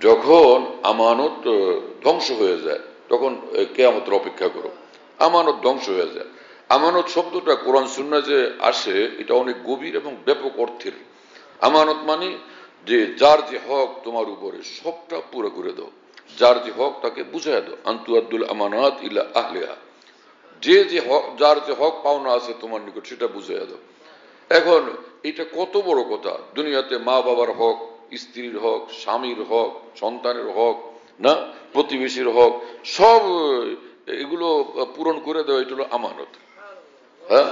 যখন আমানত ধ্বংস হয়ে যায় তখন কিয়ামতের অপেক্ষা করো। আমানত ধ্বংস হয়ে যায়। আমানত শব্দটা কোরআন সুন্নাহ যে আসে, এটা অনেক গভীর এবং ব্যাপক অর্থের। আমানত মানে যে যার যে হক তোমার উপরে সবটা পুরো করে দাও, যার যে হক তাকে বুঝাইয়া দাও। আনতু আব্দুল আমানাত ইলা আহলিহা, যে হক, যার যে হক পাওনা আছে তোমার নিকট সেটা বুঝাইয়া দাও। এখন এটা কত বড় কথা! দুনিয়াতে মা বাবার হক, স্ত্রীর হক, স্বামীর হক, সন্তানের হক, না প্রতিবেশীর হক, সব এগুলো পূরণ করে দেওয়া, এটা হলো আমানত। হ্যাঁ,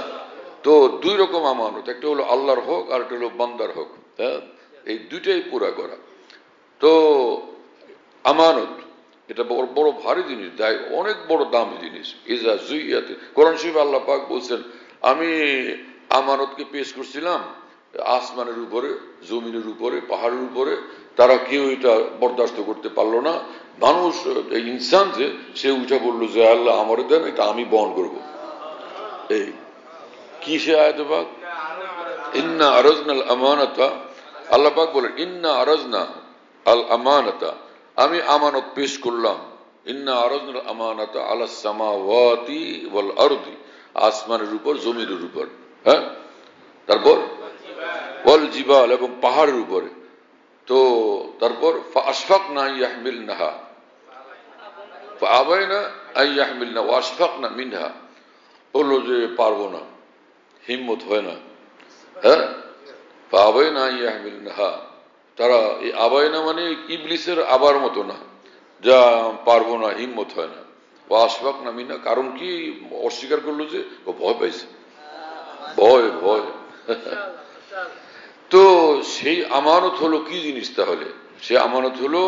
তো দুই রকম আমানত, একটা হলো আল্লাহর হক আর একটা হলো বান্দার হক। হ্যাঁ, এই দুইটাই পুরা করা। তো আমানত এটা বড় ভারী জিনিস, অনেক বড় দামি জিনিস। ইজা জুইয়াতে, কোরআন শরীফে আল্লাহ পাক বলছেন, আমি আমানতকে পেশ করছিলাম আসমানের উপরে, জমিনের উপরে, পাহাড়ের উপরে, তারা কেউ এটা বরদাস্ত করতে পারলো না। মানুষ, এই ইনসান যে, সে উঠে বললো যে আল্লাহ আমারে দেন, এটা আমি বহন করব। এই কি সে আয়াতে পাক, ইন্না আরাজনাল আমানাতা, আল্লাহ পাক বলেন ইন্না আরাজনা আল আমানাতা, আমি আমানত পেশ করলাম। ইন্না আরাজনাল আমানাতা আলাস সামাওয়াতি ওয়াল আরদি, আসমানের উপর, জমিনের উপর। হ্যাঁ, তারপর ওয়াল জিবাল, এবং পাহাড়ের উপরে। তো তারপর ফাআশফাকনা ইয়াহমিলনাহা, ফাআবাইনা আইয়াহমিলনা ওয়াশফাকনা মিনহা, বললো যে পারবো না, হিম্মত হয় না। হ্যাঁ, ফাআবাইনা আইয়াহমিলনাহা, তারা এই আবাইনা মানে ইবলিসের আবার মতো না, যা পারবো না, হিম্মত হয় না। ওয়াশফাকনা মিনহা, কারণ কি? অস্বীকার করলো যে ও ভয় পাইছে, ভয় ভয়। তো সেই আমানত হলো কি জিনিস? তাহলে সে আমানত হলো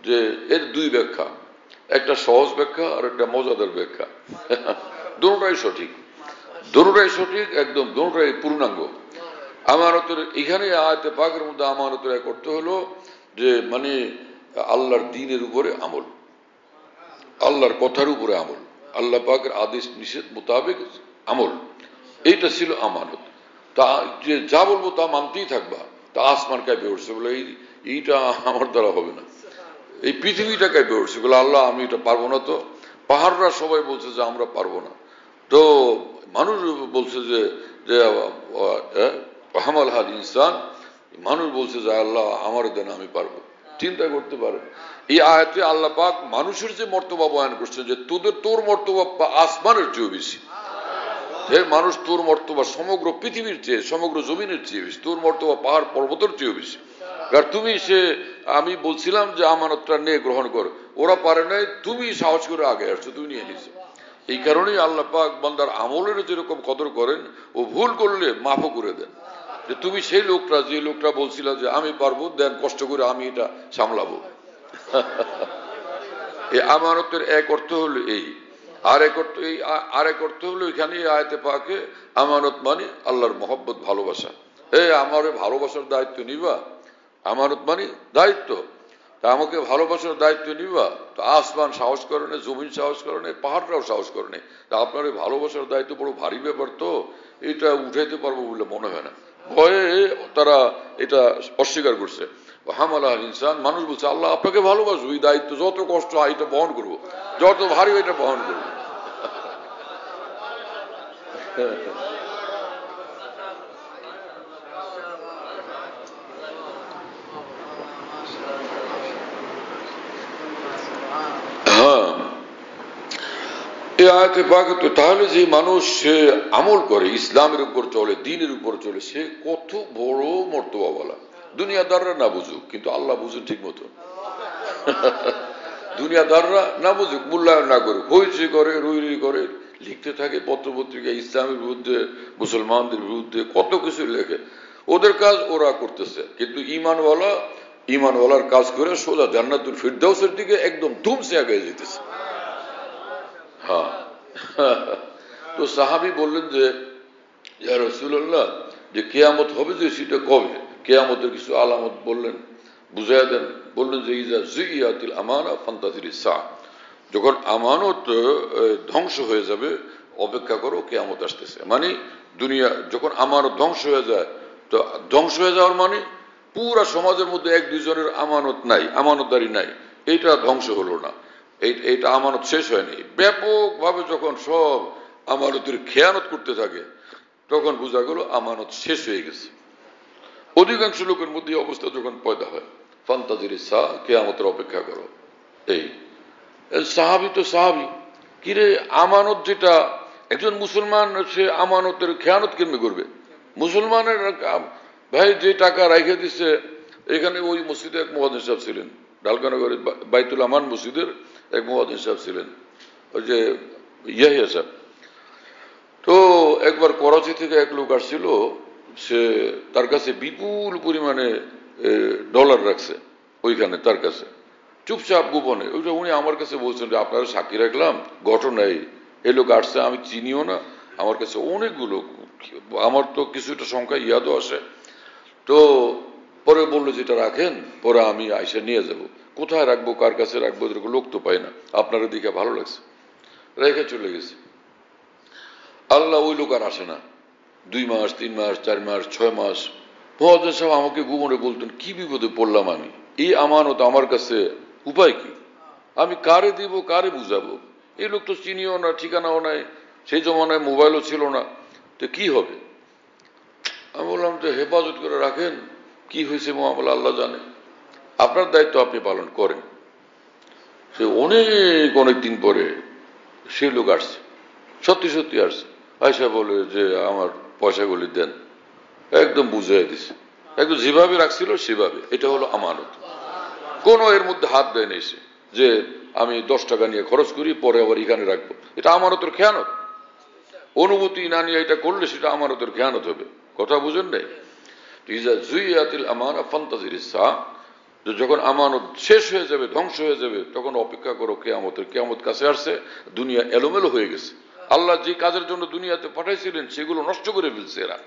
যে এর দুই ব্যাখ্যা, একটা সহজ ব্যাখ্যা আর একটা মজাদার ব্যাখ্যা। দুটোটাই সঠিক, দুটোটাই সঠিক, একদম দুটোটাই পূর্ণাঙ্গ। আমানতের এখানে আয়াতে পাকের মধ্যে আমানতের এক অর্থ হলো যে মানে আল্লাহর দ্বীনের উপরে আমল, আল্লাহর কথার উপরে আমল, আল্লাহ পাকের আদেশ নিষেধ মোতাবেক আমল, এইটা ছিল আমানত। তা যে যা বলবো তা মানতেই থাকবা, তা আসমান কাঁপে উঠছে, বলে এইটা আমার দ্বারা হবে না, এই পৃথিবীটা কাঁপে উঠছে, বলে আল্লাহ আমি এটা পারবো না। তো পাহাড়রা সবাই বলছে যে আমরা পারবো না। তো মানুষ বলছে যে হামাল হাল ইনসান, মানুষ বলছে যে আল্লাহ আমার দেন, আমি পারবো। চিন্তা করতে পারেন এই আয়াতে আল্লাহ পাক মানুষের যে মর্তবা বয়ান করছেন যে তোর মর্তবা আসমানের চেয়েও বেশি। হে মানুষ, তোর মর্তবা সমগ্র পৃথিবীর চেয়ে, সমগ্র জমিনের চেয়ে বেশি, তোর মর্তবা পাহাড় পর্বতের চেয়েও বেশি। আর তুমি আমি বলছিলাম যে আমানতটা নিয়ে গ্রহণ করো, ওরা পারে নাই, তুমি সাহস করে আগে আসছো, তুমি নিয়ে নিয়েছো। এই কারণেই আল্লাহ পাক বান্দার আমলের যেরকম কদর করেন, ও ভুল করলে মাফও করে দেন। যে তুমি সেই লোকটা, যে লোকটা বলছিল যে আমি পারবো, দেন কষ্ট করে আমি এটা সামলাবো। এই আমানতের এক অর্থ হলো এই, আরেক অর্থ হলো এখানে আয়াতে পাকে আমানত মানে আল্লাহর মহব্বত, ভালোবাসা। আমার ভালোবাসার দায়িত্ব নিবা, আমানত মানে দায়িত্ব। তা আমাকে ভালোবাসার দায়িত্ব নিবা, তো আসমান সাহস করে না, জমিন সাহস করে না, পাহাড়টাও সাহস করে না। তা আপনার ভালোবাসার দায়িত্ব বড় ভারী ব্যাপার, তো এটা উঠাইতে পারবো বলে মনে হয় না। ভয়ে তারা এটা অস্বীকার করছে। হামালা ইনসান, মানুষ বলছে আল্লাহ আপনাকে ভালোবাসবো, এই দায়িত্ব যত কষ্ট হয় এটা বহন করবো, যত ভারী এটা বহন করবো। তাহলে যে মানুষ সে আমল করে, ইসলামের উপর চলে, দ্বীনের উপর চলে, সে কত বড় মর্তবাওয়ালা। দুনিয়াদাররা না বুঝুক, কিন্তু আল্লাহ বুঝুন ঠিক মতো। দুনিয়াদাররা না বুঝুক, মূল্যায়ন না করুক, হইচই করে, রুই করে, লিখতে থাকে পত্রপত্রিকা, ইসলামের বিরুদ্ধে, মুসলমানদের বিরুদ্ধে কত কিছু লেখে। ওদের কাজ ওরা করতেছে, কিন্তু ইমানওয়ালার কাজ করে সোজা জান্নাতুল ফিরদাউসের দিকে একদম ধুমসে আগে যেতেছে। হ্যাঁ, তো সাহাবী বললেন যে ইয়া রাসূলুল্লাহ, যে কিয়ামত হবে যে সেটা কবে? কিয়ামতের কিছু আলামত বললেন, বুঝাইয়া দেন। বললেন যে ইজা যুইয়াতিল আমানা ফান্তাজিরিস সাআ, যখন আমানত ধ্বংস হয়ে যাবে অপেক্ষা করো, কিয়ামত আসতেছে। মানে দুনিয়া যখন আমানত ধ্বংস হয়ে যায়, তো ধ্বংস হয়ে যাওয়ার মানে পুরা সমাজের মধ্যে এক দুইজনের আমানত নাই, আমানতদারি নাই, এইটা ধ্বংস হলো না, এইটা আমানত শেষ হয়নি। ব্যাপকভাবে যখন সব আমানতের খেয়ানত করতে থাকে, তখন বোঝা গেল আমানত শেষ হয়ে গেছে। অধিকাংশ লোকের মধ্যে অবস্থা যখন পয়দা হয়, ফান্তাজিরিস সাআ, কিয়ামতের অপেক্ষা করো। এই সাহাবী তো সাহাবী, কিরে আমানত যেটা, একজন মুসলমান সে আমানতের খেয়ানত কেমনে করবে? মুসলমানের ভাই যে টাকা রাইখে দিচ্ছে, এখানে ওই মসজিদে এক মুয়াজ্জিন সাহেব ছিলেন, ডালকানগরের বাইতুল আমান মসজিদের এক মুয়াজ্জিন সাহেব ছিলেন, ওই যে ইয়াহিয়া সাহেব। তো একবার করাচি থেকে এক লোক আসছিল, সে তার কাছে বিপুল পরিমাণে ডলার রাখছে ওইখানে, তার কাছে চুপচাপ গোপনে। ওইটা উনি আমার কাছে বলছেন যে আপনারা সাক্ষী রাখলাম, ঘটনায় এই লোক আসছে, আমি চিনিও না, আমার কাছে অনেকগুলো, আমার তো কিছুটা সংখ্যা ইয়াদও আসে। তো পরে বললো যেটা রাখেন, পরে আমি আইসা নিয়ে যাব। কোথায় রাখবো, কার কাছে রাখবো, এরকম লোক তো পাই না, আপনারা দিকে ভালো লাগছে, রেখে চলে গেছে। আল্লাহ ওই লোক আর আসে না, 2 মাস 3 মাস 4 মাস 6 মাস। মুয়াজ্জিন সাহেব আমাকে গোপনে বলতেন, কি বিপদে পড়লাম আমি, এই আমানত আমার কাছে, উপায় কি, আমি কারে দিব, কারে বুঝাবো? এই লোক তো চিনিও না, ঠিকানাও নাই, সেই জমানায় মোবাইলও ছিল না, তো কি হবে? আমি বললাম যে হেফাজত করে রাখেন, কি হয়েছে মামলা আল্লাহ জানে, আপনার দায়িত্ব আপনি পালন করেন। সে অনেক দিন পরে সেই লোক আসছে, সত্যি সত্যি আসছে, আয়সা বলে যে আমার পয়সাগুলি দেন। একদম বুঝাই দিছে, একদম যেভাবে রাখছিল সেভাবে। এটা হলো আমানত, কোনো এর মধ্যে হাত দেয় নেই সে, যে আমি 10 টাকা নিয়ে খরচ করি, পরে আবার এখানে রাখবো। এটা আমানতের খেয়ানত। অনুমতি না নিয়ে এটা করলে সেটা আমানতের খেয়ানত হবে। কথা বুঝেন নাই? ইজা যুইয়াতিল আমানা ফান্তাজিরিস সাআ, যখন আমানত শেষ হয়ে যাবে, ধ্বংস হয়ে যাবে, তখন অপেক্ষা করো কিয়ামতের। কিয়ামত কাছে আসছে, দুনিয়া এলোমেলো হয়ে গেছে। আল্লাহ যে কাজের জন্য দুনিয়াতে পাঠাইছিলেন সেগুলো নষ্ট করে ফেলছে এরা।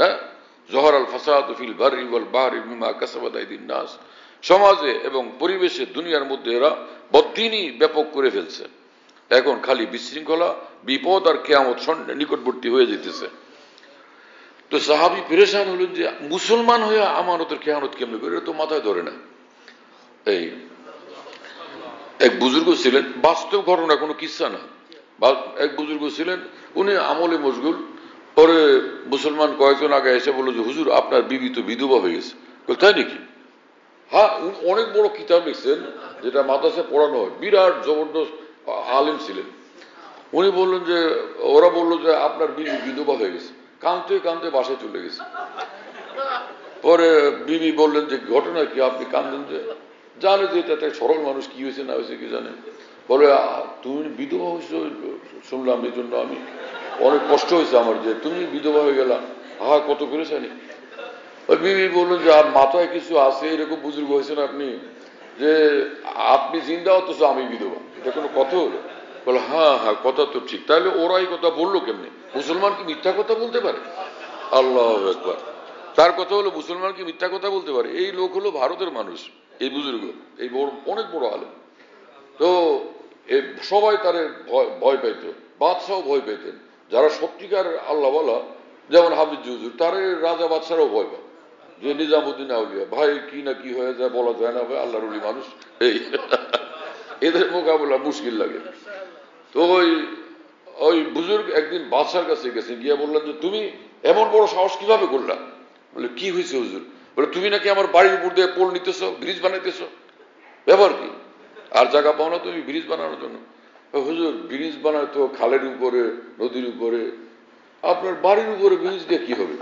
হ্যাঁ, যহরাল ফাসাদু ফিল বাররি ওয়াল বাহরি বিমা কাসাবাত আইদিন নাস, সমাজে এবং পরিবেশে, দুনিয়ার মধ্যে এরা বদ্দিনই ব্যাপক করে ফেলছে। এখন খালি বিশৃঙ্খলা, বিপদ আর কিয়ামত নিকটবর্তী হয়ে যেতেছে। তো সাহাবী পেরেশান হলেন যে মুসলমান হয়ে আমানতের খেয়ানত কেমনে করে, এটা তো মাথায় ধরে না। এই এক বুজুর্গ ছিলেন, বাস্তব ঘটনা, কোনো কিচ্ছা না, এক বুজুর্গ ছিলেন, উনি আমলে মশগুল। পরে মুসলমান কয়েকজন আগে এসে বললো যে হুজুর আপনার বিবি তো বিধবা হয়ে গেছে। তাই নাকি? হ্যাঁ, অনেক বড় কিতাব লিখছেন যেটা মাদ্রাসায় পড়ানো হয়, বিরাট জবরদস্ত আলেম ছিলেন। উনি বললেন যে, ওরা বললো যে আপনার বিবি বিধবা হয়ে গেছে। কাঁদতে কাঁদতে বাসায় চলে গেছে। পরে বিবি বললেন যে ঘটনা কি, আপনি কান্দেন যে? জানে যে এটা একটা সরল মানুষ, কি হয়েছে না হয়েছে কি জানে। বলে তুমি বিধবা হয়েছ শুনলাম, এই জন্য আমি অনেক কষ্ট হয়েছে আমার, যে তুমি বিধবা হয়ে গেলাম, হা কত পেরেছানি। ওই বিবি বললেন যে আর মাথায় কিছু আছে, এরকম বুজুর্গ হয়েছেন আপনি যে আপনি জিন্দা অথচ আমি বিধবা, এটা কোনো কথা হলো? বলে হ্যাঁ হ্যাঁ, কথা তো ঠিক। তাহলে ওরা এই কথা বললো কেমনি? মুসলমান কি মিথ্যা কথা বলতে পারে? আল্লাহু আকবার। তার কথা হলো মুসলমান কি মিথ্যা কথা বলতে পারে? এই লোক হলো ভারতের মানুষ, এই বুজুর্গ, এই বড় অনেক বড় আলেম। তো সবাই তারে ভয় পাইত, বাদশাহ ভয় পাইতেন। যারা সত্যিকার আল্লাহ বলা, যেমন হাফিজ হুজুর, তারে রাজা বাদশারাও ভয় পায়, যে নিজামুদ্দিন আউলিয়া ভাই কি না কি হয়ে যায় বলা যায় না, ভাই আল্লাহর ওলি মানুষ, এই এদের মোকাবেলা মুশকিল লাগে। তো ওই বুজুর্গ একদিন বাদশার কাছে গেছে, গিয়ে বললেন যে তুমি এমন বড় সাহস কিভাবে করলা? বলে কি হয়েছে হুজুর? বলে তুমি নাকি আমার বাড়ির উপর দিয়ে পোল নিতেছ, ব্রিজ বানাইতেছ, ব্যাপার কি? আর জায়গা পাও না তুমি ব্রিজ বানানোর জন্য? হুজুর ব্রিজ বানায় তো খালের উপরে, নদীর উপরে, আপনার বাড়ির উপরে ব্রিজ দিয়ে কি হবে?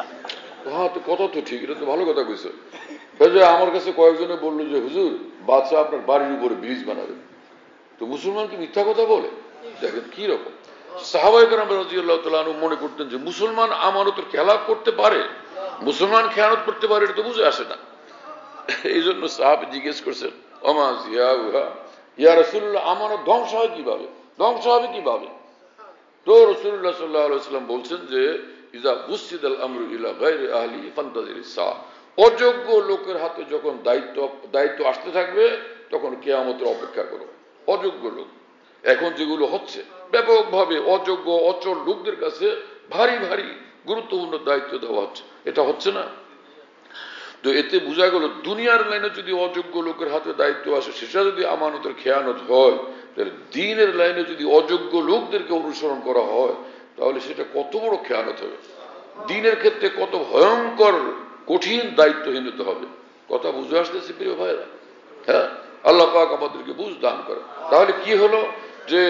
হ্যাঁ, তো কথা তো ঠিক, এটা তো ভালো কথা কইছে। আমার কাছে কয়েকজনে বললো যে হুজুর বাদশা আপনার বাড়ির উপরে ব্রিজ বানাবে। তো মুসলমান কি মিথ্যা কথা বলে? দেখেন কি রকম। সাহাবায়ে কেরাম রাদিয়াল্লাহু তাআলা আনহু মনে করতেন যে মুসলমান আমানতের খেলাফ করতে পারে, মুসলমান খেয়ানত করতে পারে, এটা তো বুঝে আসে না। এই জন্য সাহাবী জিজ্ঞেস করছেন, ওমা জিয়াউহা, ইয়া রাসূলুল্লাহ, আমানত ধ্বংস হয় কিভাবে, ধ্বংস হবে কিভাবে? তো রাসূলুল্লাহ সাল্লাল্লাহু আলাইহি ওয়াসাল্লাম বলছেন যে ইযা বুসিদাল আমরু ইলা গায়রি আহলি ফান্তাজিরিস সা, অযোগ্য লোকের হাতে যখন দায়িত্ব আসতে থাকবে তখন কিয়ামতের অপেক্ষা করো। অযোগ্য লোক এখন যেগুলো হচ্ছে ব্যাপকভাবে, অযোগ্য অচল লোকদের কাছে ভারী ভারী গুরুত্বপূর্ণ দায়িত্ব দেওয়া হচ্ছে, এটা হচ্ছে না? তো এতে বোঝা গেল দুনিয়ার লাইনে যদি অযোগ্য লোকের হাতে দায়িত্ব আসে, সেটা যদি আমানতের খেয়ানত হয়, তাহলে দ্বীনের লাইনে যদি অযোগ্য লোকদেরকে অনুসরণ করা হয়, তাহলে সেটা কত বড় খেয়ানত হবে, দ্বীনের ক্ষেত্রে কত ভয়ঙ্কর কঠিন দায়িত্বহীনতা হবে। কথা বুঝে আসতেছে প্রিয় ভাইরা? হ্যাঁ, আল্লাহ পাক আমাদেরকে বুঝ দান করে। তাহলে কি হলো যে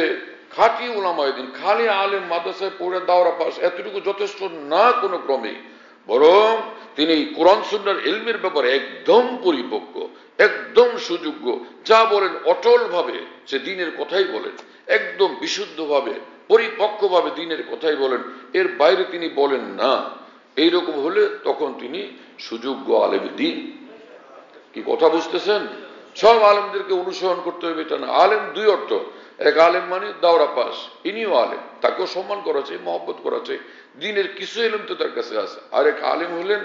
খাঁটি উলামায়ে দ্বীন, খালি আলেম মাদ্রাসায় পড়ে দাওরা পাস, এতটুকু যথেষ্ট না কোনো ক্রমে, বরং তিনি কোরআন সুন্নাহর ইলমের ব্যাপারে একদম পরিপক্ক, একদম সুযোগ্য, যা বলেন অটল ভাবে সে দ্বীনের কথাই বলেন, একদম বিশুদ্ধভাবে পরিপক্কভাবে দ্বীনের কথাই বলেন, এর বাইরে তিনি বলেন না। এইরকম হলে তখন তিনি সুযোগ্য আলেম দ্বীন। কি কথা বুঝতেছেন? সব আলেমদেরকে অনুসরণ করতে হবে এটা না। আলেম দুই অর্থ, এক আলেম মানে দাওরা পাস, ইনিও আলেম, তাকেও সম্মান করা চাই, মহব্বত করা চাই, দ্বীনের কিছু ইলম তো তার কাছে আছে। আর এক আলেম হলেন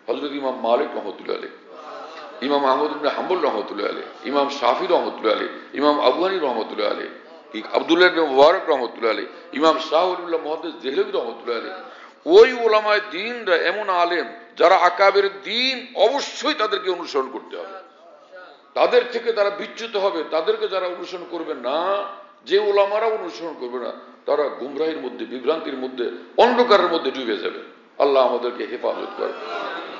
হযরত ইমাম মালিক রাহমাতুল্লাহ আলাইহি, ইমাম আহমদ ইবনে হাম্বল রাহমাতুল্লাহ আলাইহি, ইমাম শাফি রাহমাতুল্লাহ আলাইহি, ইমাম আবু হানিফা রাহমাতুল্লাহ আলাইহি, আব্দুল্লাহ ইবনে মুবারক রাহমাতুল্লাহ আলাইহি, ইমাম শাহ ওলিউল্লাহ মুহাদ্দিস দেহলভী রাহমাতুল্লাহ আলাইহি। ওই উলামায়ে দ্বীনরা এমন আলেম যারা আকাবের দ্বীন, অবশ্যই তাদেরকে অনুসরণ করতে হবে, তাদের থেকে তারা বিচ্যুত হবে। তাদেরকে যারা অনুসরণ করবে না, যে ওলামারা অনুসরণ করবে না, তারা গুমরাহির মধ্যে, বিভ্রান্তির মধ্যে, অন্ধকারের মধ্যে ডুবে যাবে। আল্লাহ আমাদেরকে হেফাজত করে।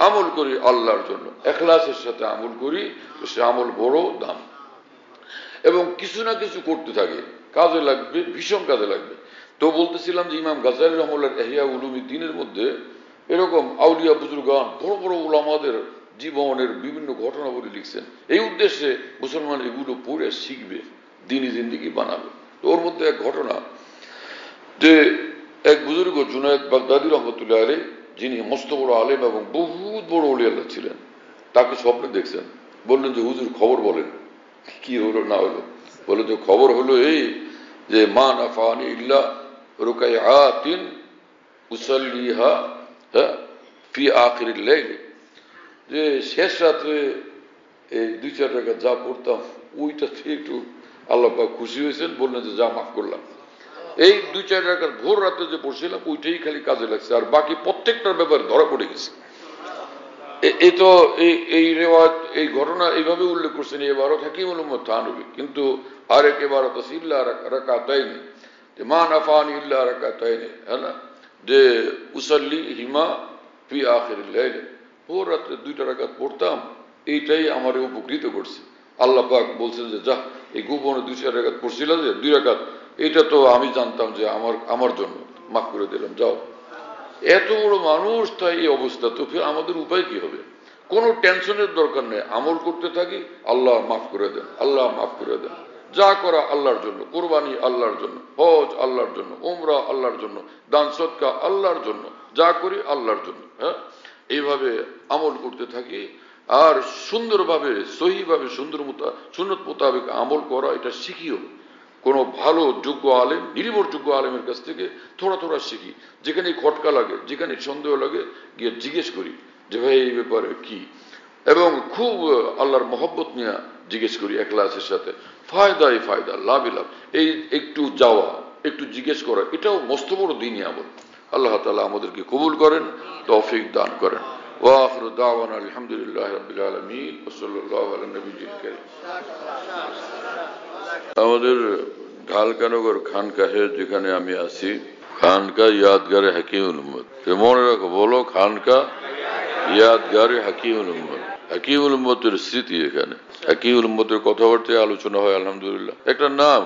আমল করি আল্লাহর জন্য, ইখলাসের সাথে আমল করি, সে আমল বড় দাম। এবং কিছু না কিছু করতে থাকে, কাজে লাগবে, ভীষণ কাজে লাগবে। তো বলতেছিলাম যে ইমাম গাজ্জালী রাহমাতুল্লাহ ইহয়া উলুমিদ্দিনের মধ্যে এরকম আউলিয়া বুজুর্গান, বড় বড় উলামাদের জীবনের বিভিন্ন ঘটনাবলী লিখছেন। এই উদ্দেশ্যে মুসলমান এগুলো পড়ে শিখবে, দ্বীনি জিন্দেগি বানাবে। তো ওর মধ্যে এক ঘটনা, যে এক বুজুর্গ জুনায়েদ বাগদাদী রহমতুল্লাহ আলাইহি, যিনি মস্ত বড় আলেম এবং বহুত বড় ওলি আল্লাহ ছিলেন, তাকে স্বপ্নে দেখছেন। বললেন যে হুজুর খবর বলেন, কি হলো না হলো? বলে যে খবর হলো এই যে মা নাফানি ইল্লা রুকাইআতিন উসাল্লিহা ফি আখিরিল লাইল, যে শেষ রাত্রে এই 2-4 টাকা যা পড়তাম ওইটা থেকে একটু আল্লাহ পাক খুশি হয়েছেন, বললেন যে যা মাফ করলাম। এই 2-4 রাকাত ভোর রাতে যে পড়ছিলাম ওইটাই খালি কাজে লাগছে, আর বাকি প্রত্যেকটার ব্যাপারে ধরা পড়ে গেছে। এই তো এই রেওয়াজ, এই ঘটনা এইভাবে উল্লেখ করছেন এবারত হাকিমুল উম্মত থানবী, কিন্তু আরেক এবারত আছে ইল্লা রাকাতাইন, যে মা নাফানি ইল্লা রাকাতাইন, হ্যাঁ না, যে উসাল্লি হিমা ফি আখিরিল লাইল, ভোর রাতে 2টা রাকাত পড়তাম, এইটাই আমারে উপকৃত করছে। আল্লাহ পাক বলছেন যে যা এই গোপনে 2-4 রাকাত পড়ছিল যে 2 রাকাত, এটা তো আমি জানতাম যে আমার জন্য, মাফ করে দিলাম, যাও। এত বড় মানুষ, তাই এই অবস্থা, তো ফির আমাদের উপায় কি হবে? কোনো টেনশনের দরকার নেই, আমল করতে থাকি, আল্লাহ মাফ করে দেন, আল্লাহ মাফ করে দেন। যা করা আল্লাহর জন্য, কোরবানি আল্লাহর জন্য, হজ আল্লাহর জন্য, উমরা আল্লাহর জন্য, দান সদকা আল্লাহর জন্য, যা করি আল্লাহর জন্য। হ্যাঁ, এইভাবে আমল করতে থাকি, আর সুন্দরভাবে সহিভাবে সুন্নত মোতাবেক আমল করা, এটা শিখিও। কোনো ভালো যোগ্য আলেম, নির্ভরযোগ্য আলেমের কাছ থেকে থোড়া থোড়া শিখি। যেখানে খটকা লাগে, যেখানে সন্দেহ লাগে, গিয়ে জিজ্ঞেস করি যে ভাই এই ব্যাপারে কি, এবং খুব আল্লাহর মহব্বত নিয়ে জিজ্ঞেস করি এখলাসের সাথে। ফায়দাই ফায়দা, লাভই লাভ। এই একটু যাওয়া, একটু জিজ্ঞেস করা, এটাও মস্ত বড় দিনই আমল। আল্লাহ তাআলা আমাদেরকে কবুল করেন, তৌফিক দান করেন। ওয়া আখিরু দাওয়ানা আলহামদুলিল্লাহি রাব্বিল আলামিন ওয়া সাল্লাল্লাহু আলা নবিয়্যিল কারীম। আমাদের ঢালকানগর খানকাহে যেখানে আমি আছি, খানকা ইয়াদগারে হাকিমুল উম্মত, মনে রাখো, বলো খানকা ইয়াদগারে হাকিমুল উম্মত। হাকিমুল উম্মতের স্মৃতি এখানে, হাকিমুল উম্মতের কথাবার্তায় আলোচনা হয়, আলহামদুলিল্লাহ। একটা নাম